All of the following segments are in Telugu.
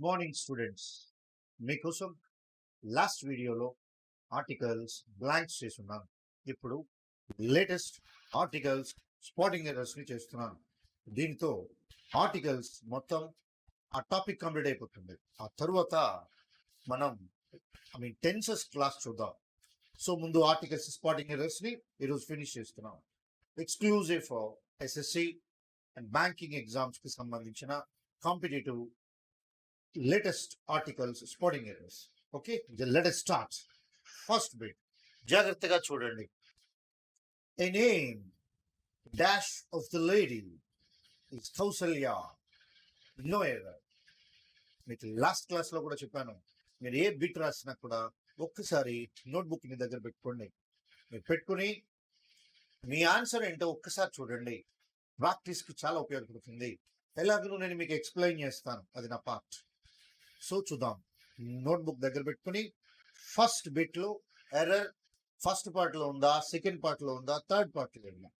Good morning students. మీకోసం లాస్ట్ వీడియోలో ఆర్టికల్స్ బ్లాంక్స్ చేస్తున్నాను. ఇప్పుడు లేటెస్ట్ ఆర్టికల్స్ స్పాటింగ్ ఎర్రర్స్ని చేస్తున్నాను. దీంతో ఆర్టికల్స్ మొత్తం ఆ టాపిక్ కంప్లీట్ అయిపోతుంది. ఆ తర్వాత మనం టెన్సెస్ క్లాస్ చూద్దాం. సో ముందు ఆర్టికల్స్ స్పాటింగ్ ఎర్రర్స్ని ఈరోజు ఫినిష్ చేస్తున్నాం. Exclusive for SSC and banking ఎగ్జామ్స్కి సంబంధించిన competitive latest articles spotting errors. Okay, let us start. First bit, జాగ్రత్తగా చూడండి. A name dash of the lady is Kausalya. No error. మీకు లాస్ట్ క్లాస్లో కూడా చెప్పాను, మీరు ఏ బిట్ రాసినా కూడా ఒక్కసారి నోట్బుక్ మీ దగ్గర పెట్టుకోండి. మీరు పెట్టుకుని మీ ఆన్సర్ ఏంటో ఒక్కసారి చూడండి. ప్రాక్టీస్కి చాలా ఉపయోగపడుతుంది. ఎలాగో నేను మీకు ఎక్స్ప్లెయిన్ చేస్తాను, అది నా పార్ట్. సో చూద్దాం. నోట్బుక్ దగ్గర పెట్టుకుని ఫస్ట్ బిట్లో ఎర్రర్ ఫస్ట్ పార్ట్లో ఉందా, సెకండ్ పార్ట్లో ఉందా, థర్డ్ పార్ట్లో ఉందా,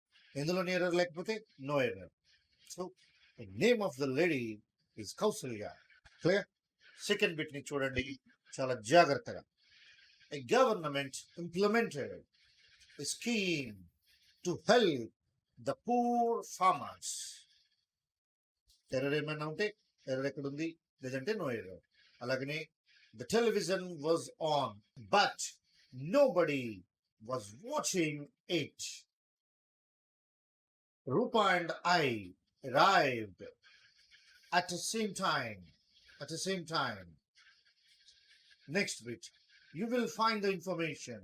ఎందులోని ఎర్రర్ లేకపోతే no error. So name of the lady is Kausalya. Clear? Second బిట్ని చూడండి చాలా జాగ్రత్తగా. A government implemented a scheme to help the poor farmers. Error ఏమైనా ఉంటే ఎర్రర్ ఎక్కడుంది, లేదంటే నో ఎర్రర్. అలాగనే the television was on but nobody was watching it. Rupa and I arrived at the same time. Next bit, you will find the information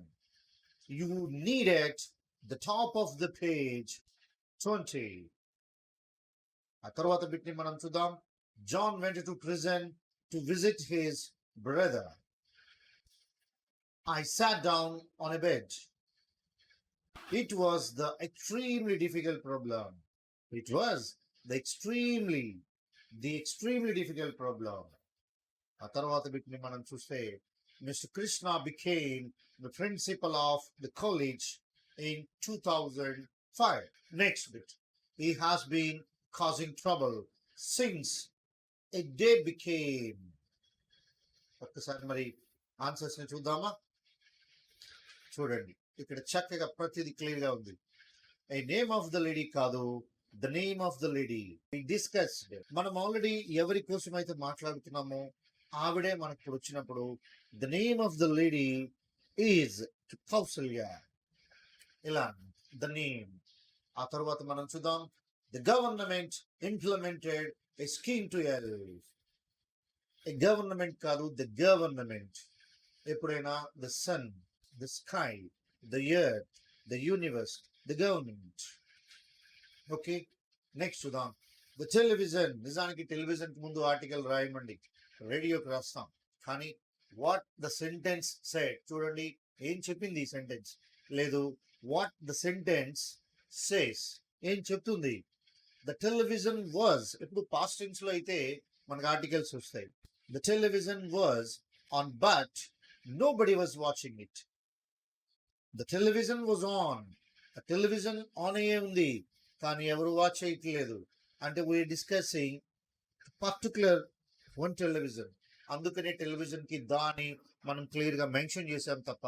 you need at the top of the page 20. ఆ తర్వాత బిట్ని మనం చూద్దాం. John went to prison to visit his brother. I sat down on a bed. It was the extremely difficult problem. It was the extremely difficult problem. ఆ తర్వాత బిట్ని మనం చూస్తే Mr. Krishna became the principal of the college in 2005. Next bit, he has been causing trouble since a day became. ఒక్కసారి మరి ఆన్సర్స్ ని చూద్దామా? చూడండి, ఇక్కడ చక్కగా ప్రతిదీ క్లియర్ గా ఉంది. A name of the lady కాదు, the name of the lady discussed. మనం ఆల్రెడీ ఎవరి కోసం అయితే మాట్లాడుతున్నామో ఆవిడే మనకు ఇప్పుడు వచ్చినప్పుడు the name of the lady is Kausalya. ఇలా ద నేమ్. ఆ తర్వాత మనం చూద్దాం. The government implemented a scheme to help. A government కాదు, ద గవర్నమెంట్. ఎప్పుడైనా the sun, the sky, the earth, the universe, the government. Okay, next చూద్దాం. The television. నిజానికి టెలివిజన్కి ముందు ఆర్టికల్ రాయమండి, రేడియోకి రాస్తాం. కానీ వాట్ ద సెంటెన్స్ సెడ్, చూడండి ఏం చెప్పింది ఈ సెంటెన్స్. లేదు, వాట్ ద సెంటెన్స్ సేస్, ఏం చెప్తుంది. ద టెలివిజన్ వాజ్, ఇప్పుడు పాస్ట్ టెన్స్ లో అయితే మనకు ఆర్టికల్స్ వస్తాయి. The television was on but nobody was watching it. The television was on, television on అయ్యే ఉంది కానీ ఎవరు వాచ్ చేయట్లేదు. అంటే we are discussing particular one television. అందుకనే టెలివిజన్ కి దాని మనం క్లియర్ గా మెన్షన్ చేసాం తప్ప,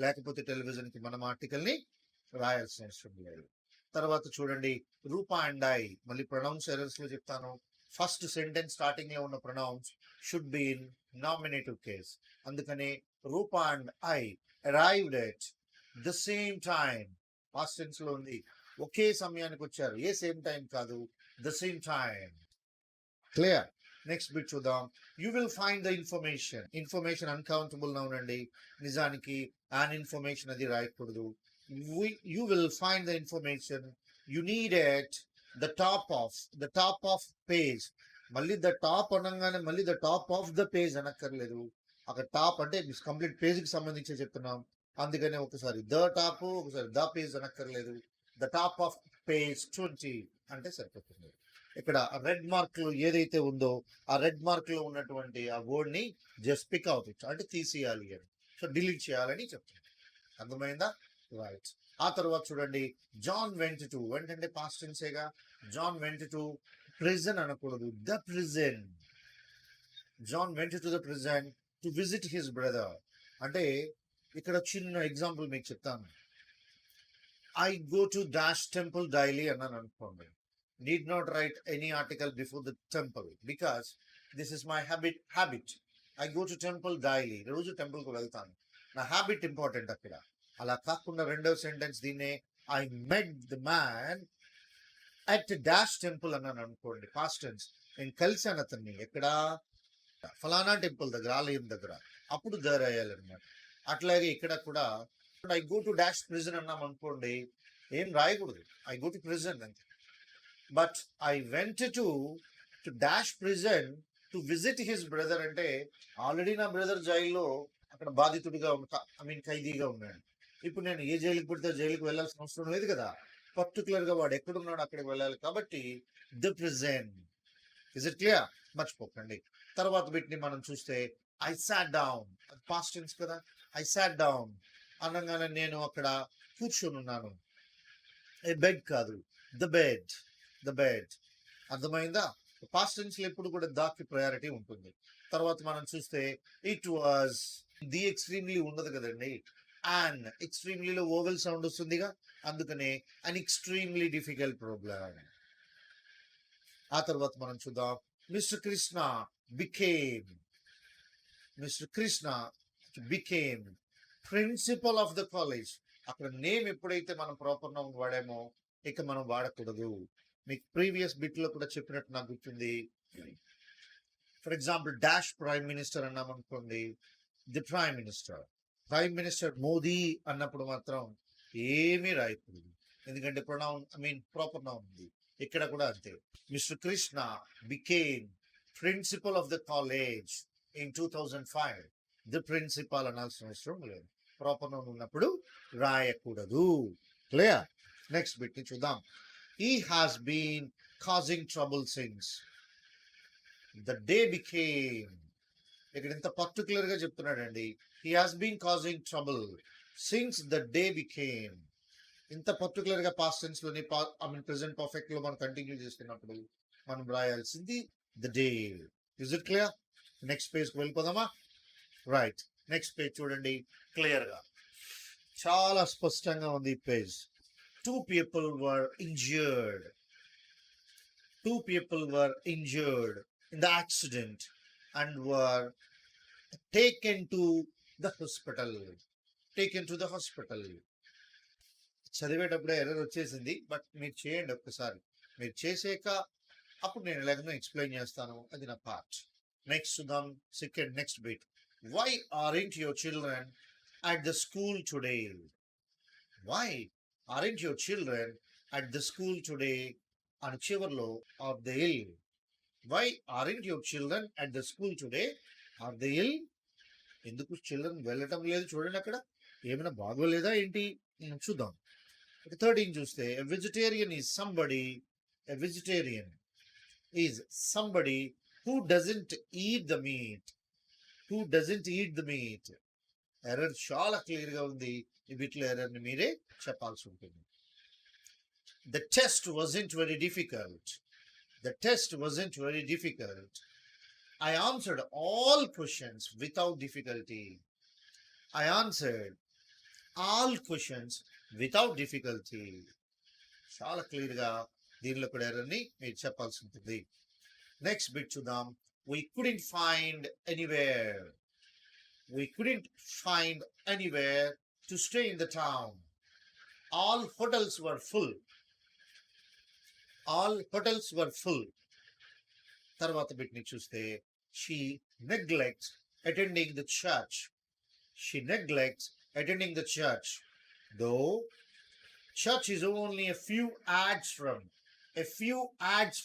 లేకపోతే టెలివిజన్ కి మనం ఆర్టికల్ ని రాయాల్సిన అవసరం లేదు. తర్వాత చూడండి, రూపా అండ్ ఐ. మళ్ళీ ప్రొనౌన్స్ ఎర్రర్స్ లో చెప్తాను. ఫస్ట్ సెంటెన్స్ స్టార్టింగ్ లో ఉన్న pronouns should be in nominative case. అందుకనే Rupa and I arrived at the same time. Past tense లో ఉంది, ఒకే సమయానికి వచ్చారు. ఏ సేమ్ టైం కాదు, the same time. Clear? Next bit చూద్దాం. You will find the information. Information uncountable noun అండి. నిజానికి ఆన్ ఇన్ఫర్మేషన్ అది రాయకూడదు. You will find the information you need at the top of page. మళ్ళీ ద టాప్ అనగానే మళ్ళీ the top of the page అనక్కర్లేదు. అక్కడ టాప్ అంటే కంప్లీట్ పేజ్కి సంబంధించి చెప్తున్నాం. అందుకనే ఒకసారి ద టాప్, ఒకసారి ద పేజ్ అనక్కర్లేదు. ద టాప్ ఆఫ్ పేజ్ 20 అంటే సరిపోతుంది. ఇక్కడ రెడ్ మార్క్ ఏదైతే ఉందో ఆ రెడ్ మార్క్ లో ఉన్నటువంటి ఆ వర్డ్ ని జస్ట్ పిక్ అవుట్ ఇట్, అంటే తీసేయాలి అని. సో డిలీట్ చేయాలని చెప్తుంది. అర్థమైందా? రైట్. ఆ తర్వాత చూడండి, జాన్ వెంట్ టు. వెంట్ అంటే పాస్ట్ టెన్సేగా. జాన్ వెంట్ టు ప్రిజన్ అనకూడదు, the prison. John went to the prison to visit his brother. అంటే ఇక్కడ చిన్న ఎగ్జాంపుల్ మీకు చెప్తాను. I go to dash temple daily అన్నాను అనుకోండి. Need not write any article before the temple because this is my habit. I go to temple daily, రోజు టెంపుల్కి వెళ్తాను. నా హ్యాబిట్ ఇంపార్టెంట్ అక్కడ. అలా కాకుండా రెండవ సెంటెన్స్ దీన్నే I met the man at dash temple అన్నాను అనుకోండి, పాస్ట్ టెన్స్. నేను కలిశాను అతన్ని ఎక్కడ, ఫలానా టెంపుల్ దగ్గర, ఆలయం దగ్గర. అప్పుడు దర్ అయ్యాలన్నమాట. అట్లాగే ఇక్కడ కూడా I go to dash prison అన్నాం అనుకోండి, ఏం రాయకూడదు, ఐ గో టు ప్రిజన్ అంతే. But I went to dash prison to visit his brother అంటే ఆల్రెడీ నా బ్రదర్ జైల్లో అక్కడ బాధితుడిగా ఖైదీగా ఉన్నాడు. ఇప్పుడు నేను ఏ జైలుకి పుడితే జైలుకి వెళ్ళాల్సిన అవసరం లేదు కదా. పర్టికులర్ గా వాడు ఎక్కడున్నాడు అక్కడికి వెళ్ళాలి కాబట్టి the prison. Is it clear? మర్చిపోకండి. తర్వాత వీటిని మనం చూస్తే I sat down, past tense కదా. ఐ సాట్ డౌన్ అనగానే నేను అక్కడ కూర్చొని ఉన్నాను. ఏ బెడ్ కాదు, ద బెడ్, ద బెడ్. అర్థమైందా? పాస్ట్ టెన్స్ లో ఎప్పుడు కూడా దాకి ప్రయారిటీ ఉంటుంది. తర్వాత మనం చూస్తే ఇట్ వాజ్, ది ఎక్స్ట్రీమ్లీ ఉండదు కదండి. అండ్ ఎక్స్ట్రీమ్లీలో ఓవెల్ సౌండ్ వస్తుందిగా, అందుకనే అన్ ఎక్స్ట్రీమ్లీ డిఫికల్ట్ ప్రోగ్రామ్. ఆ తర్వాత మనం చూద్దాం Mister Krishna became, Mister Krishna became principal of the college. అక్కడ నేమ్ ఎప్పుడైతే మనం ప్రాపర్ నౌన్ వాడామో ఇక మనం వాడకూడదు. మీకు ప్రీవియస్ బిట్ లో కూడా చెప్పినట్టు నాకు గుర్తుంది. For example dash prime minister అన్నాం అనుకోండి, the prime minister. Prime minister Modi అన్నప్పుడు మాత్రం ఏమీ రాయకూడదు, ఎందుకంటే ప్రొనౌన్ ప్రాపర్ నౌన్ ఉంది. ఇక్కడ కూడా అంతే. Mister Krishna became principal of the college in 2005. The principal అనాల్సిన అవసరం లేదు, ప్రాపర్ నౌన్ ఉన్నప్పుడు రాయకూడదు. క్లియర్? నెక్స్ట్ బిట్ ని చూద్దాం. He has been causing trouble since the day became. ఇక్కడ ఇంత పర్టికులర్ గా చెప్తున్నాడండి. He has been causing trouble since the day became. ఇంత పర్టికులర్ గా పాస్ట్ టెన్స్ లోని ప్రెసెంట్ పర్ఫెక్ట్ లో మనం కంటిన్యూ చేస్తున్నప్పుడు మనం రాయాల్సింది the day. Is it clear? Next page కి వెళ్ళిపోదామా? రైట్, నెక్స్ట్ పేజ్ చూడండి క్లియర్ గా, చాలా స్పష్టంగా ఉంది ఈ page. Two people were injured. Two people were injured in the accident and were taken to the hospital. Taken to the hospital. చదివేటప్పుడే ఎర్రర్ వచ్చేసింది, బట్ మీరు చేయండి ఒక్కసారి. మీరు చేసాక అప్పుడు నేను ఎలాగనో ఎక్స్ప్లెయిన్ చేస్తాను, అది నా పార్ట్. నెక్స్ట్ చూద్దాం second next bit. Why aren't your children at the school today? వై aren't your children at the school today? అని చివర్లో ఆర్ దే ఇల్. వై aren't your children at the school today? Are they ill? ఎందుకు చిల్డ్రన్ వెళ్ళటం లేదు చూడండి, అక్కడ ఏమైనా బాగోలేదా ఏంటి? చూద్దాం. థర్డ్ ఏం చూస్తే ఎ vegetarian is somebody, a vegetarian is somebody who doesn't eat the meet, who doesn't eat the meet. Error చాలా క్లియర్ గా ఉంది. ఈ బిట్లో ఎర్రర్ ని మీరే చెప్పాల్సి ఉంటుంది. The test wasn't very difficult. The test wasn't very difficult. I answered all questions without difficulty. I answered all questions without difficulty. చాలా క్లియర్ గా దీనిలో కూడా ఎర్రర్ ని మీరు చెప్పాల్సి ఉంటుంది. నెక్స్ట్ బిట్ చూద్దాం. We couldn't find anywhere. We couldn't find anywhere to stay in the town. All hotels were full. All hotels were full. తర్వాత బిట్ని చూస్తే she neglects attending the church. She neglects attending the church. Though church is only a few ads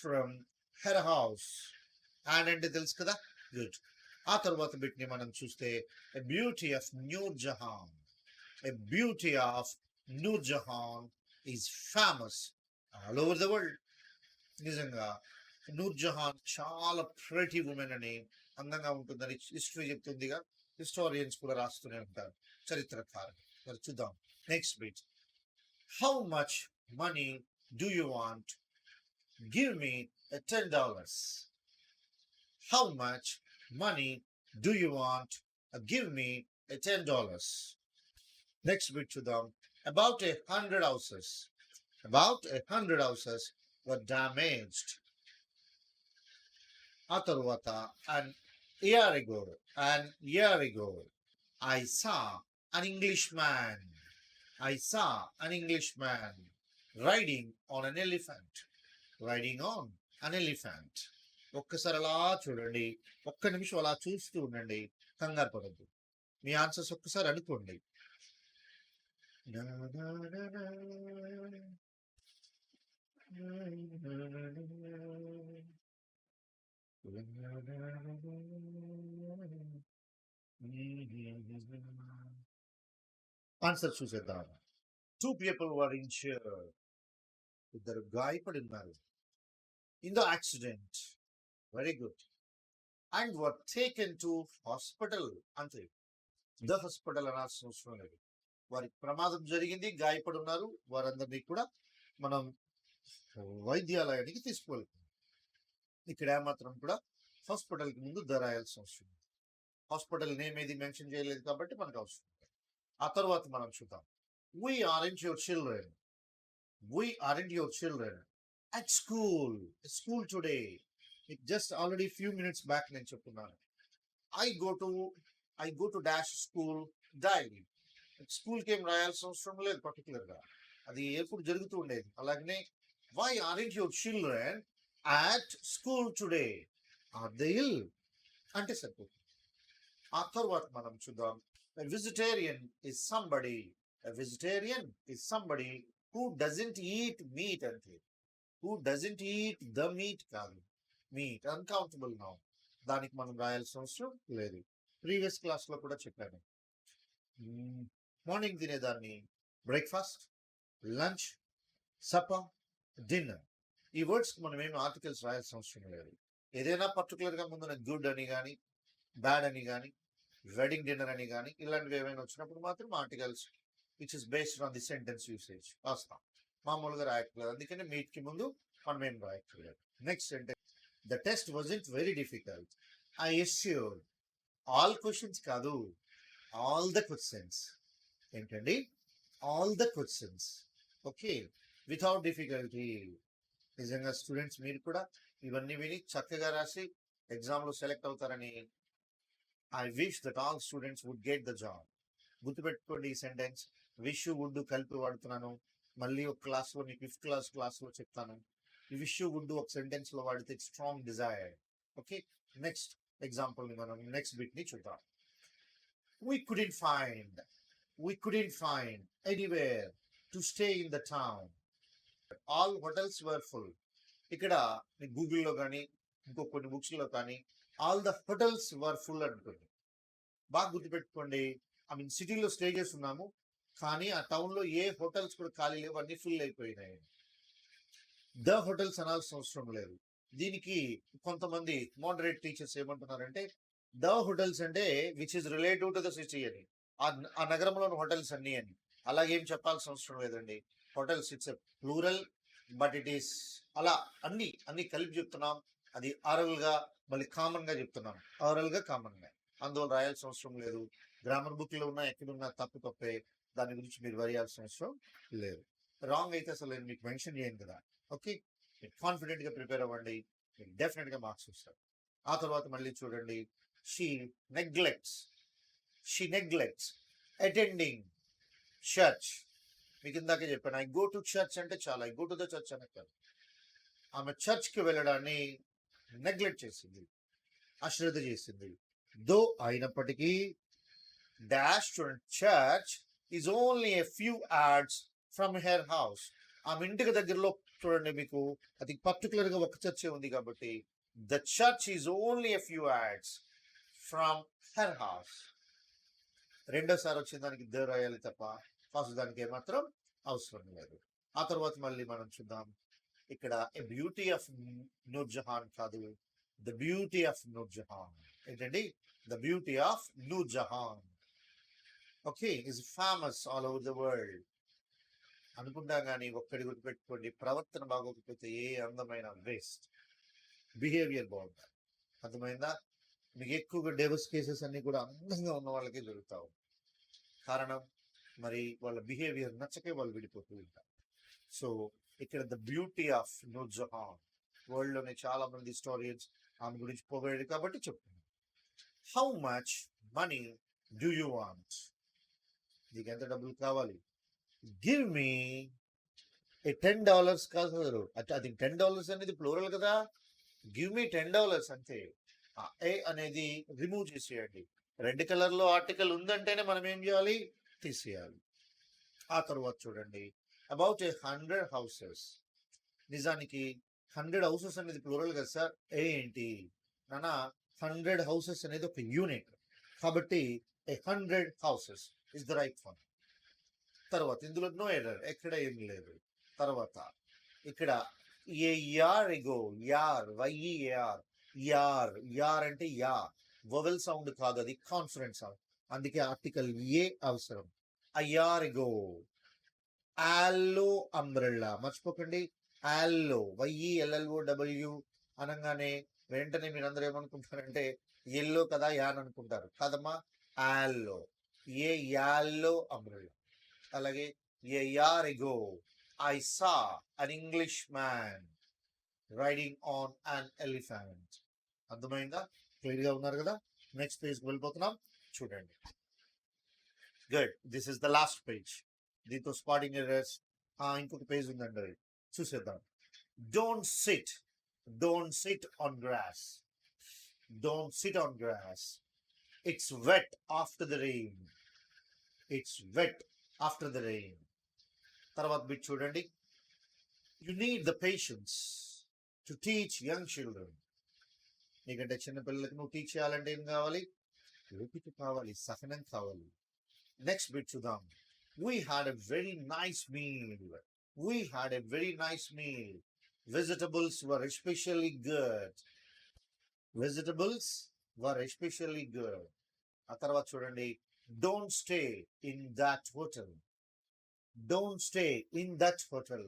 from her house. And అంటే తెలుసు కదా, గుడ్. ఆ తర్వాత బిట్ని మనం చూస్తే a beauty of Noor Jahan. A beauty of Noor Jahan is famous all over the world. నిజంగా నూర్ జహాన్ చాలా ప్రెటీ ఉమెన్ అని, అందంగా ఉంటుందని హిస్టరీ చెప్తుందిగా. హిస్టోరియన్స్ కూడా రాస్తూనే ఉంటారు, చరిత్రకారులు. మరి చూద్దాం next bit. How much money do you want? Give me $10. How much money do you want? Give me $10. Next bit చూద్దాం. About 100 houses. About 100 houses were damaged. ఆ తరువాత an year ago, an year ago, I saw an Englishman. I saw an Englishman riding on an elephant. Riding on an elephant. ఒక్కసారి అలా చూడండి, ఒక్క నిమిషం అలా చూస్తూ ఉండండి, కంగారు పడద్దు. మీ ఆన్సర్స్ ఒక్కసారి అనుకోండి. ఆన్సర్ చూసేద్దాం. 2 people were injured. ఇద్దరు గాయపడి ఉన్నారు. In the accident. Very good. And were taken to hospital. అంతే. ద హాస్పిటల్ అనాల్సిన అవసరం లేదు. వారికి ప్రమాదం జరిగింది, గాయపడి ఉన్నారు, వారందరినీ కూడా మనం వైద్యాలయానికి తీసుకువెళ్తాం. ఇక్కడ ఏమాత్రం కూడా హాస్పిటల్కి ముందు ద రాయాల్సిన అవసరం లేదు. హాస్పిటల్ నేమ్ ఏది మెన్షన్ చేయలేదు కాబట్టి మనకు అవసరం లేదు. ఆ తర్వాత మనం చూద్దాం. We aren't your children. We aren't your children. At school. School today. It just already few minutes back నేను చెప్తున్నాను. I go to dash school daily. స్కూల్కి ఏం రాయాల్సిన అవసరం లేదు పర్టికులర్గా, అది ఎప్పుడు జరుగుతూ ఉండేది. అలాగనే why aren't your children at school today? Are they ill అంటే సరిపోతుంది. ఆ తర్వాత మనం చూద్దాం. Vegetarian is somebody. Vegetarian is somebody who doesn't eat meat అంటే. Who doesn't eat the meat కాదు, మీట్ అన్కౌంటబుల్ నౌన్. దానికి మనం రాయాల్సిన అవసరం లేదు. ప్రీవియస్ క్లాస్లో కూడా చెప్పాను. మార్నింగ్ తినేదాన్ని బ్రేక్ఫాస్ట్, లంచ్, సపర్, డిన్నర్. ఈ వర్డ్స్కి మనం ఏమి ఆర్టికల్స్ రాయాల్సిన అవసరం లేదు. ఏదైనా పర్టికులర్గా ముందున గుడ్ అని కానీ, బ్యాడ్ అని కానీ, వెడ్డింగ్ డిన్నర్ అని కానీ ఇలాంటివి ఏమైనా వచ్చినప్పుడు మాత్రం articles which is based on the sentence usage రాస్తాం. మామూలుగా రాయట్లేదు, అందుకని మీట్కి ముందు మనం ఏం రాయట్లేదు. Next sentence. The test wasn't very difficult. I assured. All questions కాదు, ఆల్ ద క్వశ్చన్స్. ఏంటండి? All the questions. Okay, without difficulty. నిజంగా స్టూడెంట్స్ మీరు కూడా ఇవన్నీ విని చక్కగా రాసి ఎగ్జామ్లో సెలెక్ట్ అవుతారని I wish that all students would get the job. గుర్తుపెట్టుకోండి ఈ సెంటెన్స్. విష్ వుడ్ కలిపి వాడుతున్నాను. మళ్ళీ ఒక క్లాస్లో మీకు ఫిఫ్త్ క్లాస్లో చెప్తాను. ఈ విష్ వుడ్ ఒక సెంటెన్స్లో వాడితే స్ట్రాంగ్ డిజైర్. ఓకే, నెక్స్ట్ ఎగ్జాంపుల్ని మనం నెక్స్ట్ బిట్ని చూద్దాం. We couldn't find anywhere to stay in the town. All hotels were full. ఇక్కడ గూగుల్లో కానీ ఇంకో కొన్ని బుక్స్లో కానీ all the hotels were full అంటుంది. బాగా గుర్తుపెట్టుకోండి. ఐ మీన్ సిటీలో స్టే చేస్తున్నాము, కానీ ఆ టౌన్లో ఏ హోటల్స్ కూడా ఖాళీ లేవు, అన్ని ఫుల్ అయిపోయినాయి. ద హోటల్స్ అనాల్సిన అవసరం లేదు. దీనికి కొంతమంది మోడరేట్ టీచర్స్ ఏమంటున్నారంటే ద హోటల్స్ అంటే which is relative to the city అని, ఆ నగరంలోని హోటల్స్ అన్ని అని. అలాగేం చెప్పాల్సిన అవసరం లేదండి. Hotels it's a plural, but it is అలా అన్ని కలిపి చెప్తున్నాం. అది ఆరల్గా మళ్ళీ కామన్గా చెప్తున్నాం, ఆరల్గా కామన్గా. అందువల్ల రాయాల్సిన అవసరం లేదు. గ్రామర్ బుక్లో ఉన్న ఎక్కడున్నా తప్పే, దాని గురించి మీరు వరియాల్సిన అవసరం లేదు. రాంగ్ అయితే అసలు నేను మీకు మెన్షన్ చేయను కదా. ఓకే, కాన్ఫిడెంట్గా ప్రిపేర్ అవ్వండి, మీకు డెఫినెట్గా మార్క్స్ వస్తారు. ఆ తర్వాత మళ్ళీ చూడండి. She neglects attending church. మీకు ఇందాకే చెప్పాను, ఐ గో టు చర్చ్ అంటే చాలా, I go to the church అనే కాదు. ఆమె చర్చ్కి వెళ్ళడాన్ని నెగ్లెక్ట్ చేసింది, అశ్రద్ధ చేసింది. దో అయినప్పటికీ dash church is only a few yards from her house. ఆమె ఇంటికి దగ్గరలో చూడండి, మీకు అది పర్టికులర్గా ఒక చర్చే ఉంది కాబట్టి the church is only a few yards from her house. రెండోసారి వచ్చిన దానికి ద రాయాలి తప్ప ఫస్ట్ దానికి ఏమాత్రం అవసరం లేదు. ఆ తర్వాత మళ్ళీ మనం చూద్దాం. ఇక్కడ ఎ బ్యూటీ ఆఫ్ నూర్జహాన్ కాదు, ద బ్యూటీ ఆఫ్ నూర్జహాన్. ఏంటండి? The beauty of Nur Jahan. Okay, is famous all over the world అనుకుంటా. కానీ ఒక్కడి గుర్తుపెట్టుకోండి, ప్రవర్తన బాగోకపోతే ఏ అందమైన వేస్ట్. బిహేవియర్ బాగుంది. అర్థమైందా? మీకు ఎక్కువగా డైవర్స్ కేసెస్ అన్ని కూడా అందంగా ఉన్న వాళ్ళకే జరుగుతావు. కారణం మరి వాళ్ళ బిహేవియర్ నచ్చకే వాళ్ళు విడిపోతూ ఉంటారు. సో ఇక్కడ the beauty of Nurjahan, world లోనే చాలా మంది హిస్టారియన్స్ ఆమె గురించి పొగిడారు కాబట్టి చెప్తున్నాను. How much money do you want? నీకు ఎంత డబ్బులు కావాలి? గివ్ మీ ఏ $10 కాదు, అది $10 అనేది ప్లూరల్ కదా. గివ్ మీ $10 అంతే. ఏ అనేది రిమూవ్ చేసేయండి. రెడ్ కలర్ లో ఆర్టికల్ ఉందంటేనే మనం ఏం చేయాలి? తీసేయాలి. ఆ తర్వాత చూడండి, అబౌట్ 100 houses. నిజానికి 100 houses అనేది ప్లూరల్ కదా సార్. ఏంటి నానా, 100 houses అనేది ఒక యూనిట్ కాబట్టి 100 houses is the right one. తర్వాత ఇందులో నో ఎర్రర్, ఎక్కడ ఏం లేదు. తర్వాత ఇక్కడ ఏ యార్ ఎగో, యార్ వైఈఆర్, యార్ యార్ అంటే యా వొవెల్ సౌండ్ కాదు, అది కాన్ఫిడెంట్ సౌండ్. అందుకే ఆర్టికల్ ఏ అవసరం. అయారిగో, ఆల్లో అంబ్రెల్లా, మర్చిపోకండి. ఆల్లో వైఈఎల్ఎల్ఓ అనగానే వెంటనే మీరందరూ ఏమనుకుంటారంటే ఎల్లో కదా యాన్ అనుకుంటారు. కదమ్మా, ఆల్లో, ఏ యాల్లో అంబ్రెల్లా. అలాగే a year ago I saw an English man riding on an elephant. అర్థమైందా? క్లియర్ గా ఉన్నారు కదా? నెక్స్ట్ పేజ్కి వెళ్ళిపోతున్నాం, చూడండి. Good, this is the last page. దీంతో స్పాటింగ్ ఎర్రర్స్ ఇంకొక పేజ్ ఉందండి, చూసేద్దాం. Don't sit, don't sit on grass, don't sit on grass. It's wet after the rain, it's wet after the rain. తర్వాత బిట్ చూడండి. You need the patience to teach young children. నీకంటే చిన్న పిల్లలకు నువ్వు టీచ్ చేయాలంటే ఏం కావాలి? ఓపిక కావాలి, సహనం కావాలి. నెక్స్ట్ బిట్ చూద్దాం. We had a very nice meal. We had a very nice meal. Vegetables were especially good. Vegetables were especially good. ఆ తర్వాత చూడండి. Don't stay in that hotel. Don't stay in that hotel.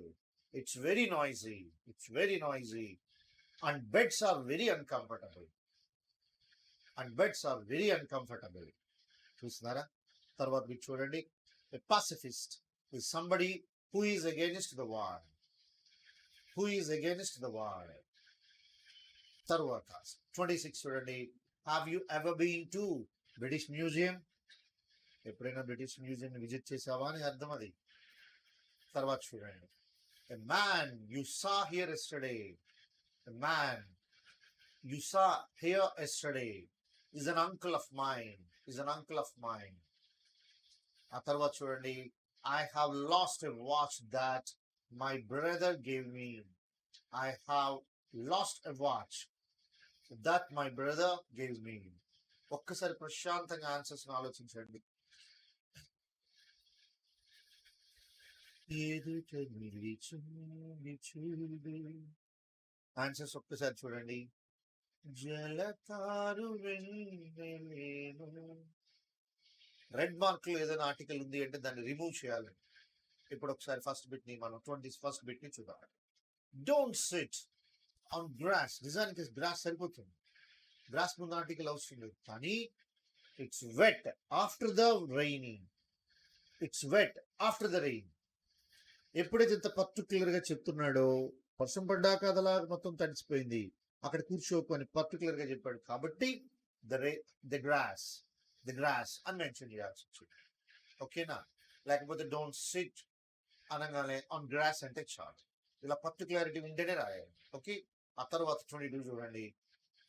It's very noisy. It's very noisy. And beds are very uncomfortable. And beds are very uncomfortable. చూస్తున్నారా? తర్వాత మీరు చూడండి. A pacifist is somebody who is against the war. Who is against the war. తర్వాత 26 చూడండి. Have you ever been to British Museum? ఎప్పుడైనా బ్రిటిష్ మ్యూజియం విజిట్ చేసావా అని అర్థం అది. తర్వాత చూడండి. A man you saw here yesterday. A man you saw here yesterday is an uncle of mine. Is an uncle of mine. ఆ తర్వాత చూడండి. I have lost a watch that my brother gave me. I have lost a watch that my brother gave me. ఒక్కసారి ప్రశాంతంగా ఆన్సర్స్ ఆలోచించండి. ఆన్సర్స్ ఒక్కసారి చూడండి. జలతారు రెడ్ మార్క్ లో ఏదైనా ఆర్టికల్ ఉంది అంటే దాన్ని రిమూవ్ చేయాలి. ఇప్పుడు ఒకసారి ఫస్ట్ బిట్ ని మనం 21st బిట్ ని చూద్దాం. Don't sit on grass. నిజానికి గ్రాస్ సరిపోతుంది, గ్రాస్ ముందు ఆర్టికల్ అవసరం లేదు. కానీ it's wet after the raining. It's wet after the rain. ఎప్పుడైతే ఇంత పర్టికులర్ గా చెప్తున్నాడో, వర్షం పడ్డాక అదలా మొత్తం తడిసిపోయింది, అక్కడ కూర్చోకు అని పర్టికులర్ గా చెప్పాడు కాబట్టి ద గ్రాస్ అని మెన్షన్ చేయాల్సి వచ్చింది. ఓకేనా? లేకపోతే డోంట్ సిట్ అనగానే ఆన్ గ్రాస్ అంటే చాలు. ఇలా పర్టికులారిటీ ఉంటేనే రాయాలి. ఓకే. ఆ తర్వాత 22 చూడండి.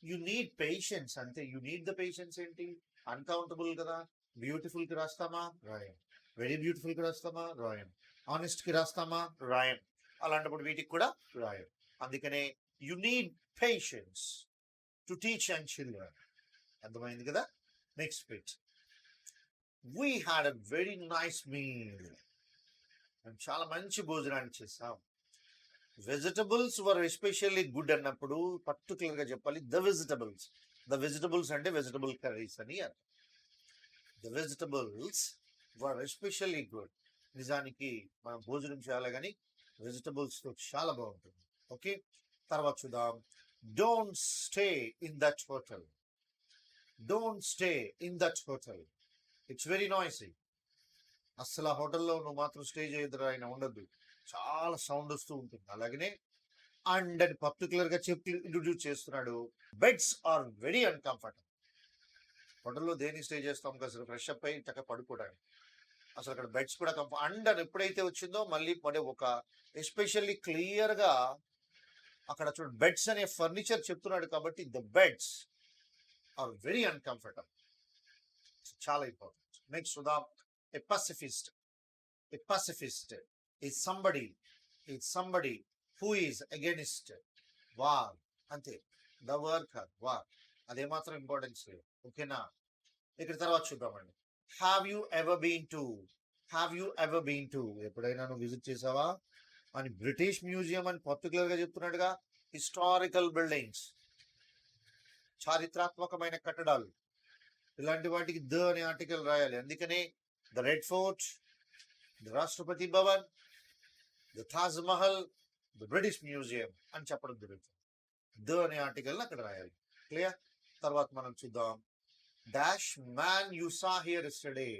యు నీడ్ పేషెన్స్ అంటే యు నీడ్ ద పేషెన్స్ ఏంటి? అన్కౌంటబుల్ కదా. బ్యూటిఫుల్ కి రాస్తామా? రాయం. వెరీ బ్యూటిఫుల్ కి రాస్తామా? రాయం. ఆనెస్ట్ కి రాస్తామా? రాయం. అలాంటప్పుడు వీటికి కూడా రాయం. అందుకనే you need patience to teach young children. అర్థమైంది కదా? Next bit. We had a very nice meal. మేము చాలా మంచి భోజనాన్ని చేసాం. వెజిటబుల్స్ వర్ ఎస్పెషల్లీ గుడ్ అన్నప్పుడు పర్టికులర్ గా చెప్పాలి ద వెజిటబుల్స్. ద వెజిటబుల్స్ అంటే వెజిటబుల్ కర్రీస్ అని అర్థం. The vegetables were especially good. నిజానికి మనం భోజనం చేయాలి కానీ వెజిటబుల్స్ తో చాలా బాగుంటుంది. ఓకే. తర్వాత చూద్దాం. Don't stay in that hotel. Don't stay in that hotel, it's very noisy. అసలు ఆ హోటల్లో నువ్వు మాత్రం స్టే చేయదురా, ఆయన ఉండద్దు, చాలా సౌండ్ వస్తూ ఉంటుంది. అలాగనే అండ్ అని పర్టికులర్ గా చెప్పి ఇంట్రొడ్యూస్ చేస్తున్నాడు. Beds are very uncomfortable. హోటల్లో దేని స్టే చేస్తాం కదా, ఫ్రెష్ అప్ అయ్యి చక్కగా పడుకోవడానికి. అసలు అక్కడ బెడ్స్ కూడా అండ్ అని ఎప్పుడైతే వచ్చిందో మళ్ళీ మరి ఒక ఎస్పెషల్లీ క్లియర్ గా అక్కడ చూడు బెడ్స్ అనే ఫర్నిచర్ చెప్తున్నాడు కాబట్టి the beds are very uncomfortable. చాలా ఇంపార్టెంట్. నెక్స్ట్ చూద్దాం. A pacifist. A pacifist is somebody who is against war. అంతే, ద వర్క్ వార్, అదేమాత్రం ఇంపార్టెన్స్ లేదు. ఓకేనా? ఇక్కడ తర్వాత చూద్దామండి. Have you ever been to, ఎప్పుడైనా నువ్వు విజిట్ చేసావా అని బ్రిటిష్ మ్యూజియం అని పర్టికులర్ గా చెప్తున్నాడుగా. హిస్టారికల్ బిల్డింగ్స్, చారిత్రాత్మకమైన కట్టడాలు, ఇలాంటి వాటికి ద అనే ఆర్టికల్ రాయాలి. అందుకనే the red fort, the Rashtrapati Bhavan, the Taj Mahal, the British museum అని చెప్పడం జరుగుతుంది. ద అనే ఆర్టికల్ అక్కడ రాయాలి. క్లియర్? తర్వాత మనం చూద్దాం. Dash man you saw here yesterday,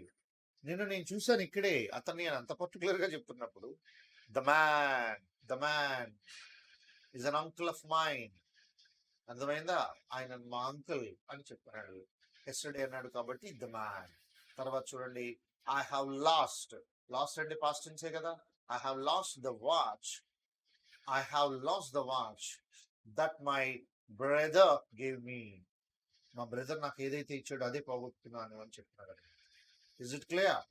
నిన్ను నేను చూశాను ఇక్కడే. అతన్ని నేను అంత పర్టికులర్ గా చెప్తున్నప్పుడు the man is an uncle of mine. అర్థమైందా? ఆయన మా అంకుల్ అని చెప్పాడు. ఎస్టర్డే అన్నాడు కాబట్టి ద మ్యాన్. తర్వాత చూడండి. ఐ హావ్ లాస్ట్ అంటే పాస్ట్ టెన్సే కదా. I have lost the watch that my brother gave me. మా బ్రదర్ నాకు ఏదైతే ఇచ్చాడో అదే పోగొట్టుకున్నాను అని చెప్తున్నాడు. Is it clear?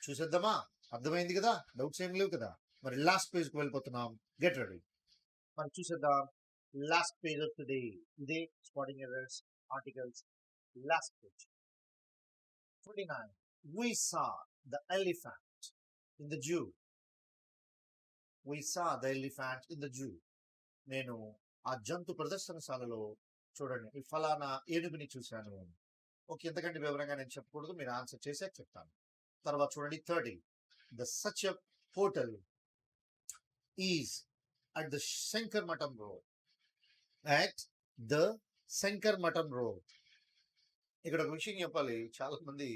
చూసేద్దామా? అర్థమైంది కదా, డౌట్స్ ఏం లేవు కదా. మరి లాస్ట్ పేజ్కి వెళ్ళిపోతున్నాం. Get ready. మనం చూసేద్దాం. Last page of today. ఇదే spotting errors articles last page. 29. We saw the elephant in the zoo. నేను ఆ జంతు ప్రదర్శనశాలలో చూడండి ఈ ఫలానా ఏనుగుని చూశాను. ఓకే, ఎంతకంటే వివరంగా నేను చెప్పకూడదు, మీరు ఆన్సర్ చేసే చెప్తాను. తర్వాత చూడండి. 30. The such hotel is at the Shankar మఠం రోడ్. ఇక్కడ ఒక విషయం చెప్పాలి. చాలా మంది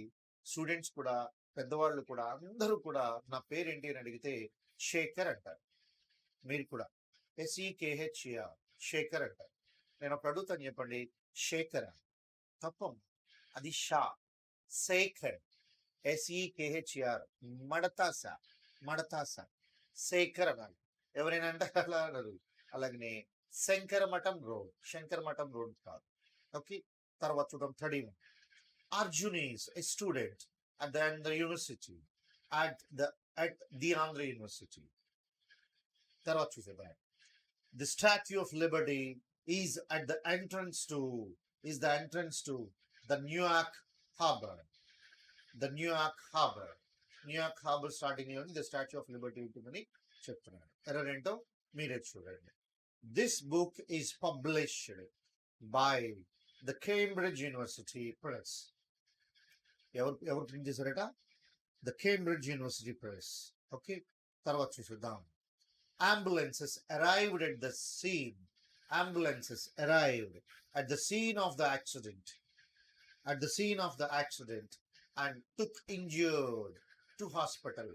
స్టూడెంట్స్ కూడా, పెద్దవాళ్ళు కూడా, అందరూ కూడా నా పేరేంటి అని అడిగితే శేఖర్ అంటారు. మీరు కూడా SEKHER శేఖర్ అంటారు. నేను ఒక అడుగుతాను, చెప్పండి శేఖర్. తప్పం, అది షా. శేఖర్ SEKHER, మడతాస శేఖర్ అనాలి. ఎవరైనా అంటే అలా అన్నారు. అలాగనే శంకర మఠం రోడ్ కాదు. ఓకే, తర్వాత చూద్దాం. 31. Arjun is a student at the Andhra University. At the Andhra University. తర్వాత చూసేద్దాం. The Statue of Liberty is the entrance to the Newark Harbor. New York harbour starting లో ది స్టాచ్యూ ఆఫ్ లిబర్టీ ఉంటుందని చెప్తున్నాడు. ఎర్రర్ ఏంటో మీరే చూడండి. This book is published by the Cambridge university press. ఎవరు ప్రింట్ చేశారట? The Cambridge university press. Okay, తర్వాత చూద్దాం. Ambulances arrived at the scene. And took injured to hospital.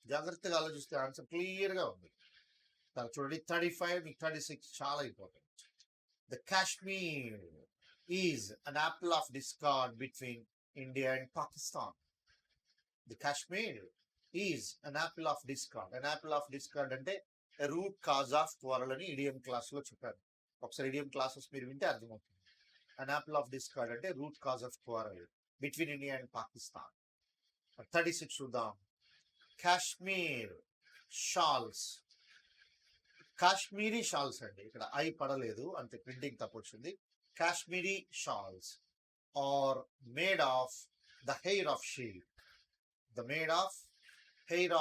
జాగ్రత్తగా ఆలోచిస్తే ఆన్సర్ క్లియర్ గా ఉంది. చూడండి. 35, 36 చాలా important. The Kashmir is an apple of discord between India and Pakistan. The Kashmir is an apple of discard అంటే రూట్ కాజ్ ఆఫ్ క్వారల్ అని ఇడియం క్లాస్ లో చెప్పారు. ఒకసారి ఇడియం క్లాసెస్ మీరు వింటే అర్థమవుతుంది. అన్ యాపిల్ ఆఫ్ డిస్కార్డ్ అంటే root cause of quarrel between India and Pakistan. 36 చూద్దాం. కాశ్మీర్ షాల్స్. కాశ్మీరీ షాల్స్ అండి, ఇక్కడ ఐ పడలేదు అంతే, ప్రింటింగ్ తప్పు వచ్చింది. Kashmiri shawls are made of the hair of sheep. Hair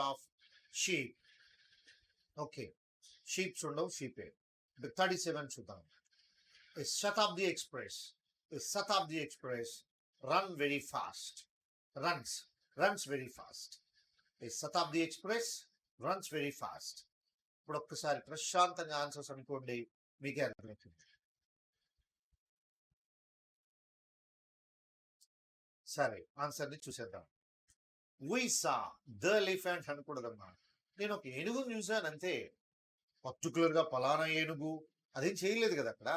of sheep. Okay, sheeps ఉండవు, షీపే. 37 చూద్దాం. Shatabdi Express runs very fast. Shatabdi Express runs very fast. ఇప్పుడు ఒక్కసారి ప్రశాంతంగా ఆన్సర్స్ అనుకోండి, మీకే అర్థమవుతుంది. సరే ఆన్సర్ని చూసేద్దాం. వి సా ద ఎలిఫెంట్ అనకూడదమ్మా. నేను ఒక ఏనుగును చూశాను అంతే. పర్టికులర్గా పలానా ఏనుగు అదేం చేయలేదు కదా అక్కడ.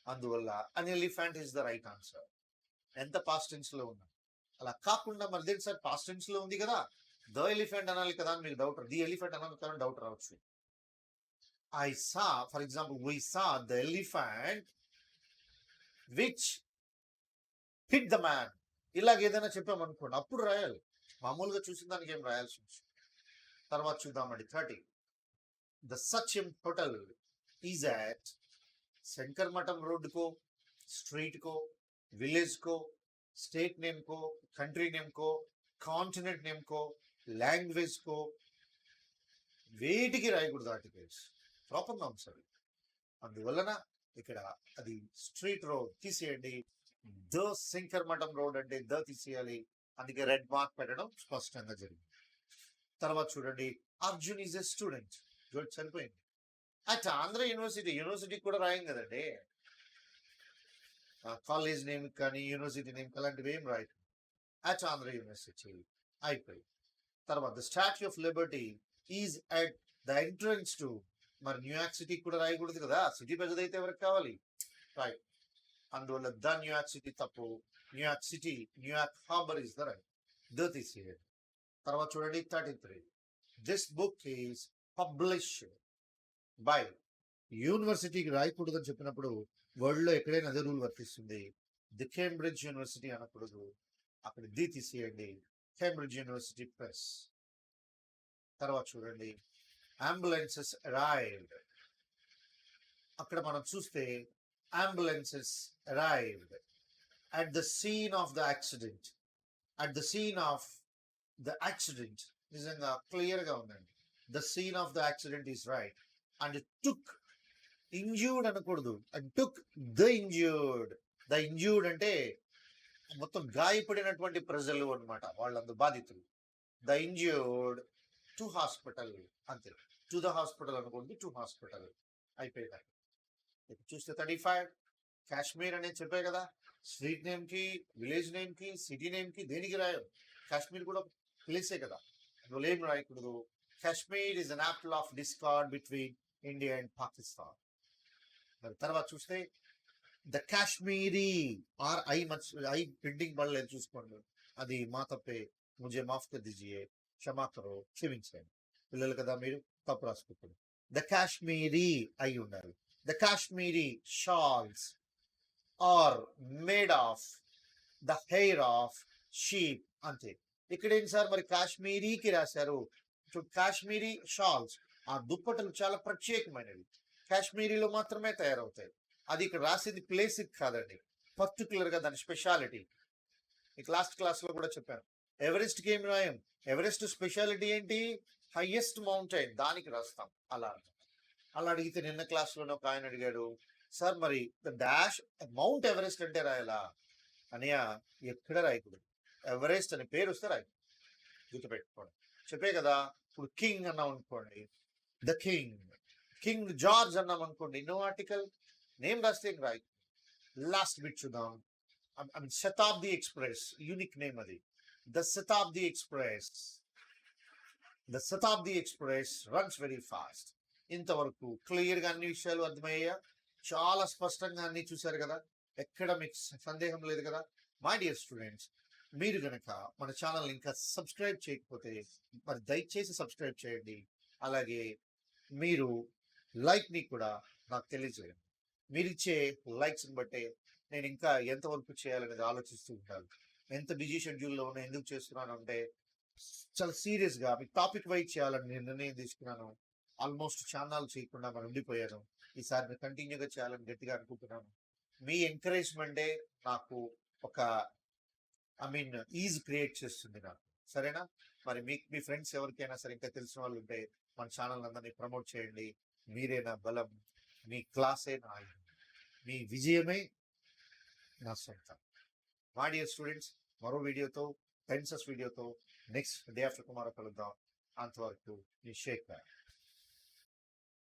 అందువల్ల అన్ elephant is the right answer. ఎంత పాస్ట్ టెన్స్ లో ఉన్నా అలా కాకుండా మరి దేని సార్ పాస్ట్ టెన్స్ లో ఉంది కదా, ద ఎలిఫెంట్ అనాలి కదా అని మీకు డౌట్, ది ఎలిఫెంట్ అనాలి కదా డౌట్ రావచ్చు. I saw, for example, we saw the elephant which hit the man. ఇలాగ ఏదైనా చెప్పామనుకోండి అప్పుడు రాయాలి, మామూలుగా చూసిన దానికి ఏం రాయాల్సి ఉంటుంది. తర్వాత చూద్దామండి 30. The Satyam hotel is at Shankar మఠం రోడ్డుకో, స్ట్రీట్ को, विलेज को, स्टेट नेम को, कंट्री नेम को, కాంటినెంట్ నేమ్ కో, లాంగ్వేజ్ కో వేటికి రాయకూడదు ఆర్టికల్స్, ప్రాపర్ నౌన్స్ అవి. అందువలన ఇక్కడ అది స్ట్రీట్ రోడ్ తీసేయండి, ద శంకర్ మఠం రోడ్ అంటే ద తీసేయాలి, అందుకే రెడ్ మార్క్ పెట్టడం స్పష్టంగా జరిగింది. తర్వాత చూడండి, అర్జున్ ఈజ్ ఎ స్టూడెంట్, సరిపోయింది. అట్ ఆంధ్ర యూనివర్సిటీ కూడా రాయం కదండి, కాలేజ్ నేమ్ కానీ యూనివర్సిటీ నేమ్ అలాంటివి ఏం రాయదు. అట్ ఆంధ్ర యూనివర్సిటీ అయిపోయి. తర్వాత the statue of Liberty is at the entrance to, మరి న్యూయార్క్ సిటీ కూడా రాయకూడదు కదా, సిటీ పెద్దదైతే ఎవరికి కావాలి, రైట్. అందువల్ల ద న్యూయార్క్ సిటీ తప్పు, New York city, New York harbour is the right, the తీసేయండి. తర్వాత చూడండి 33. This book is published by, యూనివర్సిటీకి రాయకూడదని చెప్పినప్పుడు వరల్డ్ లో ఎక్కడైనా అదే రూల్ వర్తిస్తుంది. ది కేంబ్రిడ్జ్ యూనివర్సిటీ అనకూడదు, అక్కడ ది తీసేయండి, కేంబ్రిడ్జ్ యూనివర్సిటీ ప్రెస్. తర్వాత చూడండి, అంబులెన్సెస్ అరైవ్డ్, అక్కడ మనం చూస్తే ambulances arrived at the scene of the accident, at the scene of the accident నిజంగా క్లియర్ గా ఉందండి, the scene of the accident is right. And took, injured అనకూడదు, and took the injured. The injured అంటే మొత్తం గాయపడినటువంటి ప్రజలు అనమాట, వాళ్ళందరూ బాధితులు. ద ఇంజ్యూర్డ్ టు హాస్పిటల్, అంతే. టు ద హాస్పిటల్ అనకూడదు, టు హాస్పిటల్ అయిపోయింది. చూస్తే 35. కాశ్మీర్ అనేది చెప్పే కదా, స్ట్రీట్ నేమ్ కి, విలేజ్ నేమ్ కి, సిటీ నేమ్ కి దేనికి రాయరు, కాశ్మీర్ కూడా ప్లేసే కదా, అందులో ఏం రాయకూడదు. Kashmir is an apple of discord between India and Pakistan. తర్వాత చూస్తే the Kashmiri, or I I printing పడలేదు చూసుకోండి, అది మా తప్పే, ముజే మాఫ్ కర్ దీజియే, క్షమా కరో, క్షమించండి, పిల్లలు కదా మీరు, తప్పు రాసుకోకూడదు. ద కాశ్మీరీ అయి ఉండాలి. The Kashmiri shawls are made of the hair of sheep, అంతే. ఇక్కడ ఏంటి సార్ మరి కాశ్మీరీకి రాశారు, కాశ్మీరీ షాల్స్, ఆ దుప్పటలు చాలా ప్రత్యేకమైనవి, కాశ్మీరీలో మాత్రమే తయారవుతాయి. అది ఇక్కడ రాసింది ప్లేస్ కాదండి, పర్టికులర్ గా దాని స్పెషాలిటీ. మీకు లాస్ట్ క్లాస్ లో కూడా చెప్పాను, ఎవరెస్ట్ కి ఏం రాయం, ఎవరెస్ట్ స్పెషాలిటీ ఏంటి, హైయెస్ట్ మౌంటైన్, దానికి రాస్తాం. అలా అలా అడిగితే నిన్న క్లాస్ లోనే ఒక ఆయన అడిగాడు, సార్ మరి డాష్ మౌంట్ ఎవరెస్ట్ అంటే రాయాలా అనియా, ఎక్కడ రాయకూడదు, ఎవరెస్ట్ అనే పేరు వస్తే రాయి, గుర్తుపెట్టుకోండి. చెప్పే కదా, ఇప్పుడు కింగ్ అన్నాం అనుకోండి, ద కింగ్, కింగ్ జార్జ్ అన్నాం అనుకోండి, నో ఆర్టికల్, నేమ్ రాస్తే ఏం రాయి. లాస్ట్ బిట్ చూద్దాం, I mean Shatabdi express, unique name అది, the Shatabdi express, the Shatabdi express runs very fast. ఇంతవరకు క్లియర్ గా అన్ని విషయాలు అర్థమయ్యా, చాలా స్పష్టంగా అన్ని చూశారు కదా, ఎక్కడ మీకు సందేహం లేదు కదా. మై డియర్ స్టూడెంట్స్, మీరు గనక మన ఛానల్ ఇంకా సబ్స్క్రైబ్ చేయకపోతే మరి దయచేసి సబ్స్క్రైబ్ చేయండి, అలాగే మీరు లైక్ ని కూడా నాకు తెలియజేయండి. మీరు ఇచ్చే లైక్స్ని బట్టే నేను ఇంకా ఎంతవరకు చేయాలనేది ఆలోచిస్తూ ఉంటాను. ఎంత బిజీ షెడ్యూల్లో ఉన్నా ఎందుకు చేస్తున్నాను అంటే, చాలా సీరియస్గా మీకు టాపిక్ వైజ్ చేయాలని నేను నిర్ణయం తీసుకున్నాను. ఆల్మోస్ట్ ఛానల్ చేయకుండా మనం ఉండిపోయాను, ఈసారి కంటిన్యూగా చేయాలని గట్టిగా అనుకుంటున్నాను. మీ ఎంకరేజ్మెంటే నాకు ఒక ఐ మీన్ ఈజ్ క్రియేట్ చేస్తుంది నాకు, సరేనా. మరి మీకు మీ ఫ్రెండ్స్ ఎవరికైనా సరే ఇంకా తెలిసిన వాళ్ళు ఉంటే మన ఛానల్ అందరినీ ప్రమోట్ చేయండి. మీరే నా బలం, మీ క్లాసే నా ఆయుధం, మీ విజయమే నా సొంతం. మై డియర్ స్టూడెంట్స్, మరో వీడియోతో, టెన్సెస్ వీడియోతో నెక్స్ట్ డే ఆఫ్టర్ టుమారో కలుద్దాం. అంతవరకు మీ షేక్.